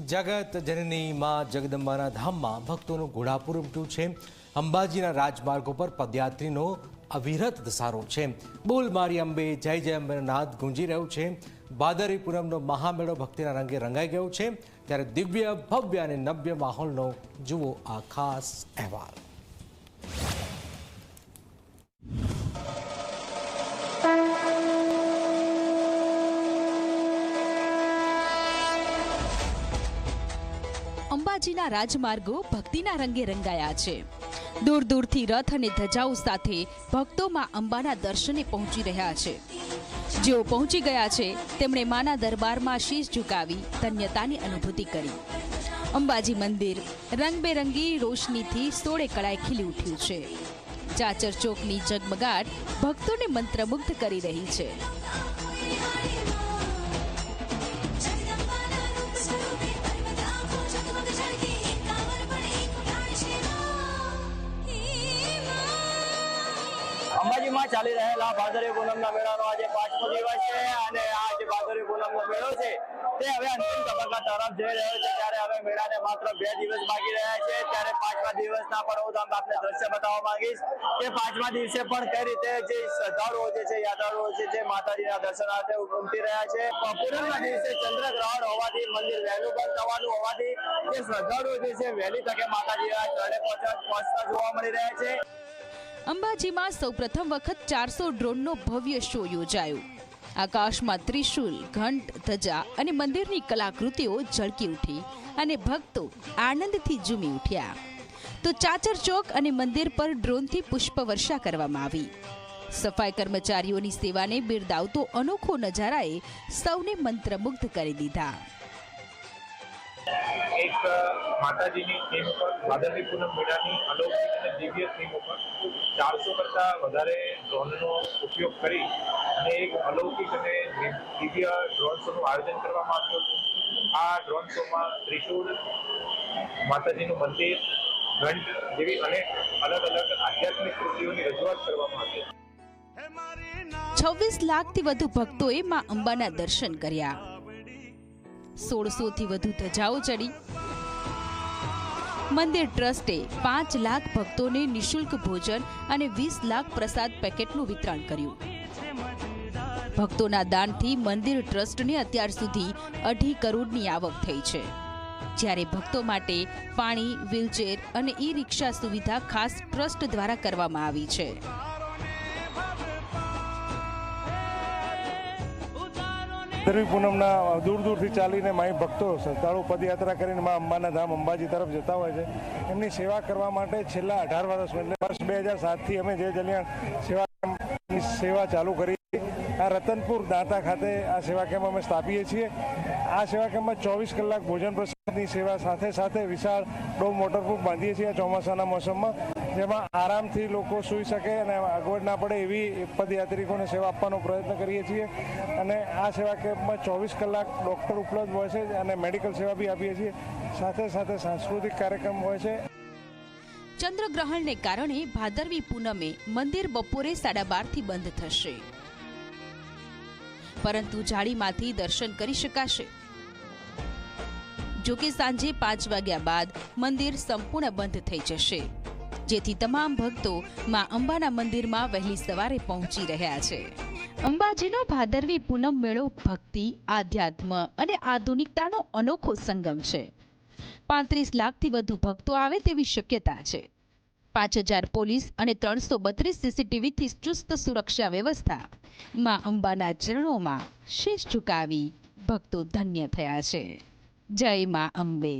જગત જનની માં જગદંબાના ધામમાં ભક્તોનું ઘોડાપુર ઉમટ્યું છે। અંબાજીના રાજમાર્ગો પર પદયાત્રીનો અવિરત ધસારો છે। બોલ મારી અંબે જય જય અંબેનો નાદ ગુંજી રહ્યો છે। ભાદરવી પૂનમનો મહામેળો ભક્તિના રંગે રંગાઈ ગયો છે, ત્યારે દિવ્ય ભવ્ય અને નવ્ય માહોલનો જુઓ આ ખાસ અહેવાલ। અંબાજીના રાજમાર્ગો ભક્તિના રંગે રંગાયા છે। દૂર દૂરથી રથ અને ધજાઓ સાથે ભક્તો માં અંબાના દર્શને પહોંચી રહ્યા છે। જેઓ પહોંચી ગયા છે તેમણે માના દરબારમાં શીશ ઝુકાવી ધન્યતાની અનુભૂતિ કરી। અંબાજી મંદિર રંગબેરંગી રોશનીથી સોળે કળાએ ખીલી ઉઠ્યું છે। ચાચર ચોકની જગમગાટ ભક્તોને મંત્રમુગ્ધ કરી રહી છે। અંબાજીમાં ચાલી રહેલા ભાદરવી પૂનમના મેળાનો આજે 5મો દિવસ છે અને આ જે ભાદરવી પૂનમનો મેળો છે તે હવે અંતિમ તબક્કા તરફ જઈ રહ્યો છે। ત્યારે હવે મેળાને માત્ર 2 દિવસ બાકી રહ્યા છે। ત્યારે 5મા દિવસના પણ હું આપને દ્રશ્ય બતાવવા માંગીશ કે 5મા દિવસે પણ કઈ રીતે જે શ્રદ્ધાળુઓ છે યાત્રાળુઓ છે જે માતાજીના દર્શનાર્થે ઉમટી રહ્યા છે। પૂનમના દિવસે ચંદ્રગ્રહણ હોવાથી મંદિર વહેલું બંધ થવાનું હોવાથી જે શ્રદ્ધાળુઓ છે વહેલી તકે માતાજીના ચરણે પહોંચતા જોવા મળી રહ્યા છે। અંબાજીમાં સૌપ્રથમ વખત 400 ડ્રોનનો ભવ્ય શો યોજાયો। આકાશમાં ત્રિશુલ, ઘંટ, ધજા અને મંદિરની કલાકૃતિઓ ઝળકી ઉઠી અને ભક્તો આનંદથી ઝૂમી ઉઠ્યા। તો ચાચર ચોક અને મંદિર પર ડ્રોનથી પુષ્પવર્ષા કરવામાં આવી। સફાઈ કર્મચારીઓની સેવાને બિરદાવતો અનોખો નજારાએ સૌને મંત્રમુગ્ધ કરી દીધા। એક માતાજીની થીમ પર ભાદરવી પૂનમ મેળાની અલૌકિક અને દિવ્ય થીમ ઉપર 400 કરતા વધારે ડ્રોનનો ઉપયોગ કરી અને એક અલૌકિક અને દિવ્ય ડ્રોન શોનું આયોજન કરવામાં આવ્યું હતું। આ ડ્રોન શોમાં ત્રિશુલ, માતાજીનું મંદિર, ઘંટ જેવી અનેક અલગ અલગ આધ્યાત્મિક કૃતિઓની રજૂઆત કરવામાં આવી હતી। 26 લાખથી વધુ ભક્તોએ માં અંબાના દર્શન કર્યા। 1600થી વધુ ધજાઓ ચડી। મંદિર ટ્રસ્ટે 5 લાખ ભક્તોને નિઃશુલ્ક ભોજન અને 20 લાખ પ્રસાદ પેકેટનું વિતરણ કર્યું। ભક્તોના દાનથી મંદિર ટ્રસ્ટને અત્યાર સુધી 2.5 કરોડની આવક થઈ છે, જ્યારે ભક્તો માટે પાણી, વ્હીલચેર અને ઈ-રિક્ષા સુવિધા ખાસ ટ્રસ્ટ દ્વારા કરવામાં આવી છે। ભાદરવી પૂનમના દૂર દૂરથી ચાલીને માઈ ભક્તો શ્રદ્ધાળુ પદયાત્રા કરીને મા અંબાના ધામ અંબાજી તરફ જતા હોય છે। એમની સેવા કરવા માટે છેલ્લા 18 વર્ષ એટલે વર્ષ 2007થી અમે જય જલિયાણ સેવા ચાલુ કરી। આ રતનપુર દાંતા ખાતે આ સેવા કેમ્પ અમે સ્થાપીએ છીએ। આ સેવા કેમ્પમાં 24 કલાક ભોજન પ્રસાદની સેવા સાથે સાથે વિશાળ ડોમ વોટરપ્રૂફ બાંધીએ છીએ આ ચોમાસાના મોસમમાં, જેમાં આરામથી લોકો સૂઈ શકે અને અગવડ ના પડે એવી પદયાત્રિકોને સેવા આપવાનો પ્રયત્ન કરીએ છીએ। અને આ સેવા કેમ્પમાં 24 કલાક ડૉક્ટર ઉપલબ્ધ હોય છે અને મેડિકલ સેવા બી આપીએ છીએ। સાથે સાથે સાંસ્કૃતિક કાર્યક્રમ હોય છે। ચંદ્રગ્રહણને કારણે ભાદરવી પૂનમે મંદિર બપોરે 12:30થી બંધ થશે, પરંતુ જાળીમાંથી દર્શન કરી શકાશે। જોકે સાંજે 5 વાગ્યા બાદ મંદિર સંપૂર્ણ બંધ થઈ જશે, જેથી તમામ ભક્તો માં અંબાના મંદિરમાં વહેલી સવારે પહોંચી રહ્યા છે। અંબાજીનો ભાદરવી પૂનમ મેળો ભક્તિ, આધ્યાત્મ અને આધુનિકતાનો અનોખો સંગમ છે। 35 લાખથી વધુ ભક્તો આવે તેવી શક્યતા છે। 5000 પોલીસ અને 332 સીસીટીવીથી ચુસ્ત સુરક્ષા વ્યવસ્થા માં અંબાના ચરણોમાં શીશ ઝુકાવી ભક્તો ધન્ય થયા છે। જય માં અંબે।